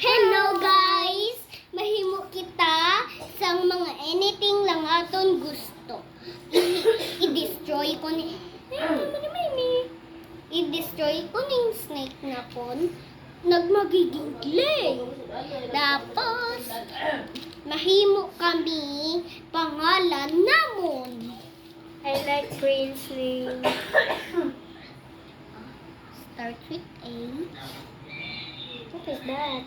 Hello guys! Mahimo kita sang mga anything lang aton gusto. I-destroy ko ni I-destroy ko ning snake na kon nagmagiging clay. Tapos mahimo kami pangalan namon. I like Prince name. Start with A. What is that?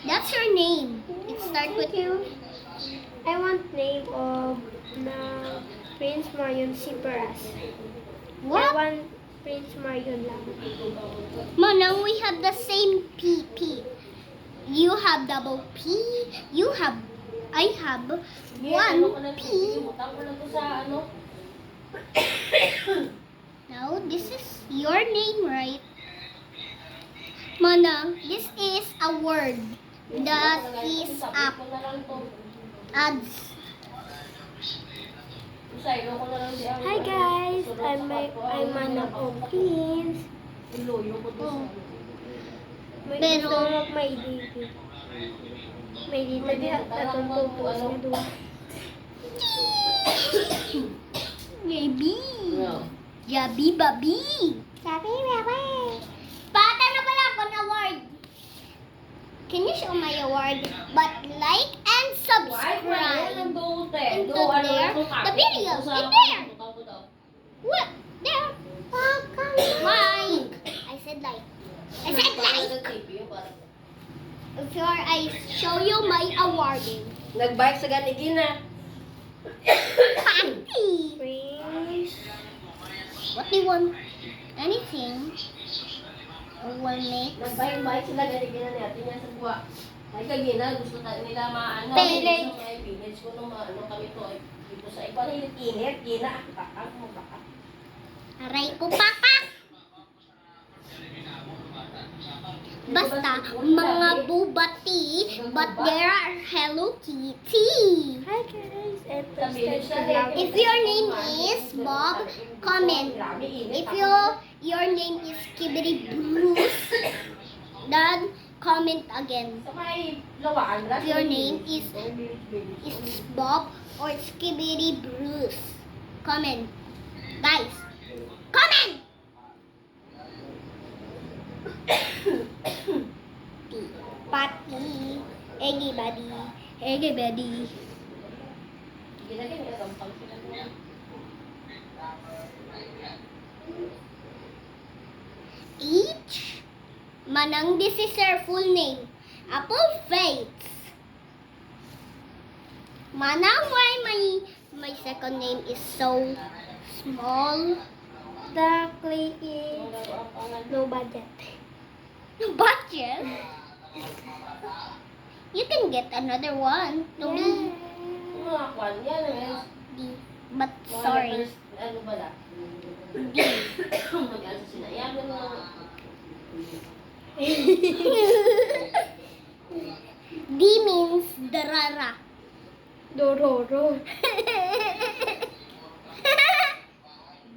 That's your name. It starts with Thank you. I want name of na Prince Marion Siperas. I what? want Prince Marion lang. Manang, we have the same PP. You have double P. I have one P. Now, this is your name, right? Manang, this is a word that is up. Ads. Hi guys, I'm Manang of Prince. Oh. May Pero- gusto mo may dito. May dito atong pupus nga duwa. Baby. Yabi babi. Sabi bebe. Pata na pala ako ng award. Can you show my award? But like and subscribe. Into there. The video. In there. What? There. Like. I said like. I said like. Before I show you my awarding. Nag-bike sa ganigina. Party. Prince. What do you want? Anything. Will make. Nag-bike sila ganigina ni ate niya sa buwa. Ay kagina, gusto nila maano. Village. Gusto sa village ko nung maano kami to. Dito sa iba na init, gina. Kakak mo baka. Aray ko pakak. Basta mga bubati, but there are Hello Kitty. Hi guys, and Sa village na rin. If your name is Bob, comment. If your name is Skibidi Bruce, then comment again. Sa may lawaan. If your name is Bob or Skibidi Bruce, comment. Guys, comment! Pati, everybody, everybody. Ginagin nila gampang sila nila. Each Manang, this is her full name. Apple Fates. Manang, why my second name is so small? the clay is no budget. Budget? You can get another one to be Mga kwan yan. D. But sorry, Ano ba la? D. Mag-ano sa sila. Yan mo. D means darara. Dororo.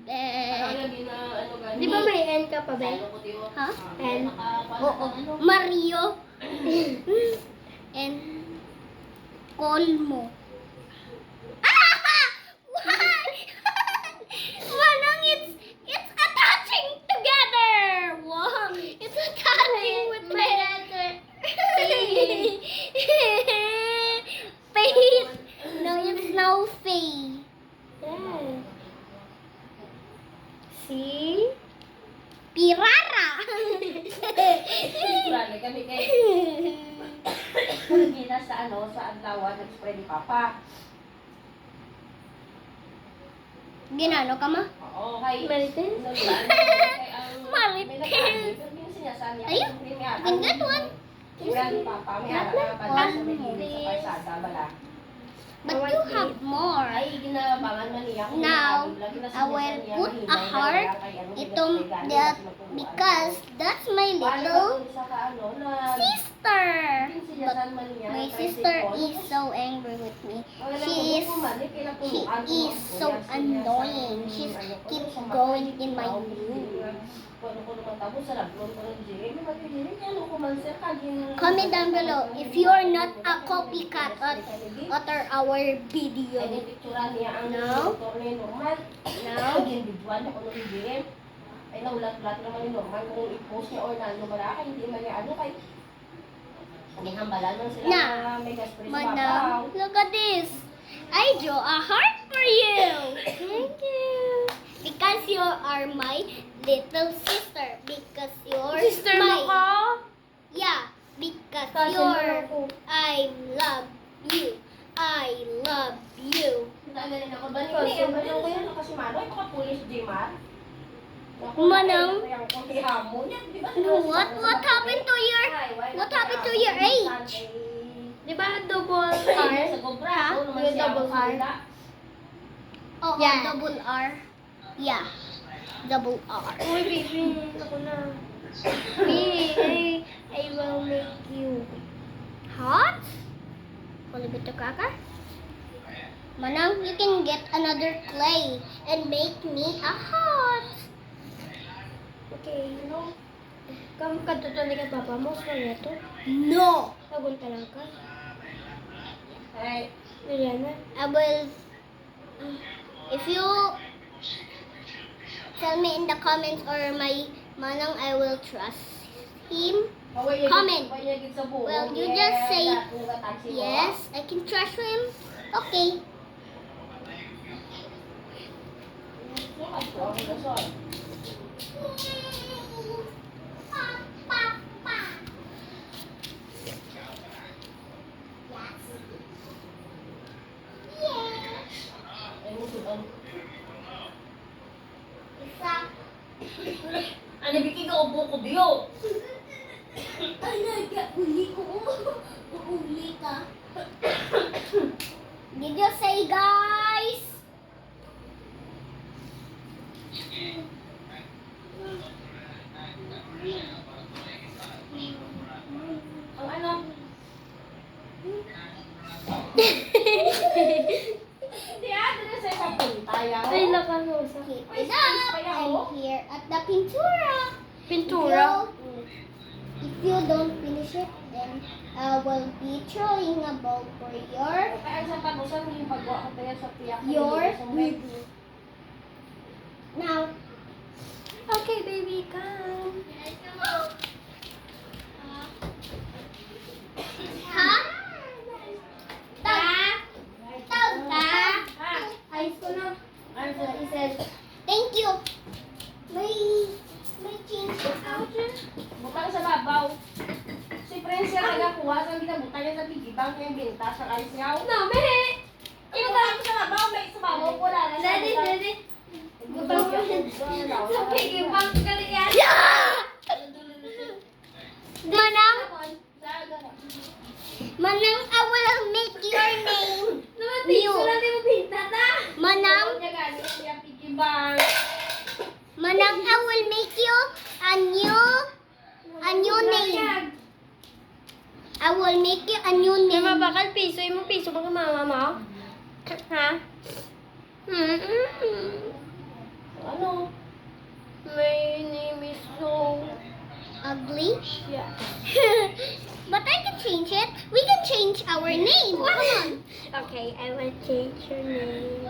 Ano lagi na ano gani? Di ba may N ka pa ba? Ano ko tiyo? Ha? N. Oo. Mario. And Colmo. Ah! Why? Manang, it's attaching together. Wow. It's attaching with my letter. Faith. No, it's now Faith. Yeah. See? Pirara. Lagi kami kay Gina sa ano sa Adlawan nag-spray ni Papa. Ginano ka ma? Oo, kay Marites? Marites. Ayun, you can get one. Yan Papa, may ara pa sa may sa paisada bala. But you have more. Ay ginabangan man niya kung Now, lagi na I will put a heart that because that's my little sister. But my My sister is so angry with me. She is so annoying. She keeps going in my room. Comment down below if you are not a copycat of our video. No? No? Ay naulat-lat naman ni Norman kung i-post niya or nano ba kay hindi man niya ano kay hindi hambalan man sila Na. na may gaspres sa Manang, babaw. look at this. I draw a heart for you. Thank you. Because you are my little sister. Because you're Sister mo my... ka? Yeah. Because Cousin you're... mo ako. I love you. I love you. Nagaling ako ba ni Ano ko yan kasi mano ito ka pulis Jmar. Manang. What What happened to your... What happened to your age? Di ba double Sa R? Cobra, Ha? ako naman siya Double R. Oh, Yeah. double R. Yeah. Double R. Uy, baby. Ako na. Baby, I will make you. Hot? Holy bit of cracker? Manang, you can get another clay and make me a heart. Okay, no? Kam katuto ni ka papa mo sa neto. No. Pagunta lang ka. Ay, Liliana. I will... If you tell me in the comments or my manang, I will trust him. Comment. Well, you just say, yes, I can trust him. Okay. Ano biki ka upo ko biyo? Uli ka. Did you say, guys? Ang ano? Hindi na sa papuntayan. Ay, lakan mo sa Keep Ay, it space up. pa yan, I'm oh. here at the pintura. pintura. If you don't finish it, then I will be throwing a ball for your Kaya sa panusan yung pagwa ko tayo sa piyak. video. Now, Okay, baby, come. ha? Ayos ko na. Ano sa ises? Thank you. May change out. Butang sa babaw. Si Prince siya nagakuha sa ginabutang niya sa pigibang yung binta sa kalis niya. No, mehe. Butang sa babaw, may sa babaw ko na. Daddy, daddy. Butang sa Sa pigibang kaliyan. Manang, Manang, I will make your name. Naman, New. sulat mo binta ta. Manang, niya galing siya pigibang. Manang, I will make you a new name. I will make you a new May name. mabakal piso. Yung piso ba mama mo? Ha? Ano? My name is so... Ugly? Yeah. But I can change it. We can change our name. Come on. Okay, I will change your name.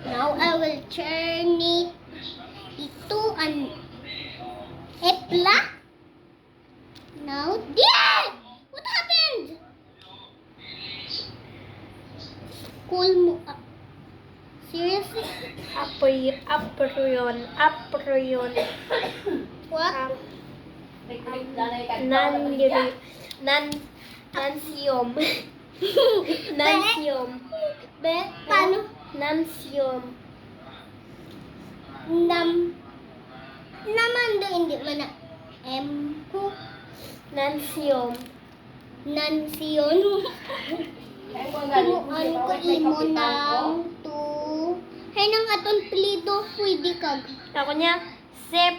Now I will turn it into an epla. Now, yeah! What happened? Cool mo. Seriously? Aprion. What? Nansium. Nansium. Bet? Paano? Nansium. Naman do hindi man na. Nansium. Nansiyon. Timuan ko imo ng to. Hay nang aton plido pwede kag. Ako niya, Sep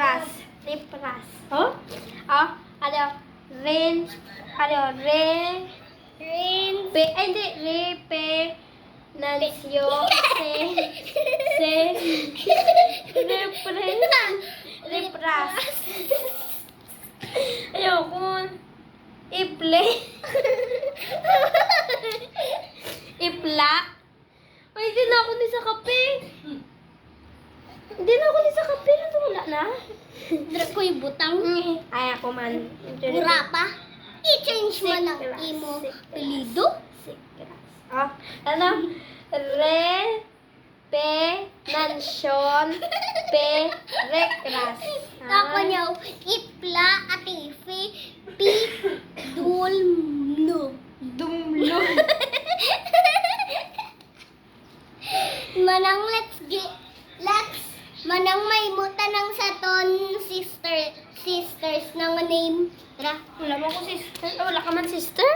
Repras. Repras. Oh? Ah, ano? Rin. Ano? Re. Rin. Pe. Ay, hindi. Repe. Nansyo. Se. Repres. Repras. Ayoko. Iple. Ipla. Ay, hindi na ako ni sa kape. Hindi na ako ni sa kape. Natula na. Dra ko yung butang. Ay, ako man. Pura pa. I-change mo ng Sikras. imo pelido. Sikras. Ah, ano? Re. Pe. Nansyon. Pe. Rekras. Ako niyo, ipla at ifi. Pi. Dulmno. Dumlo. Manang manang may muta ng saton sisters ng name. Tara. Wala mo ko sister. Wala ka man sister?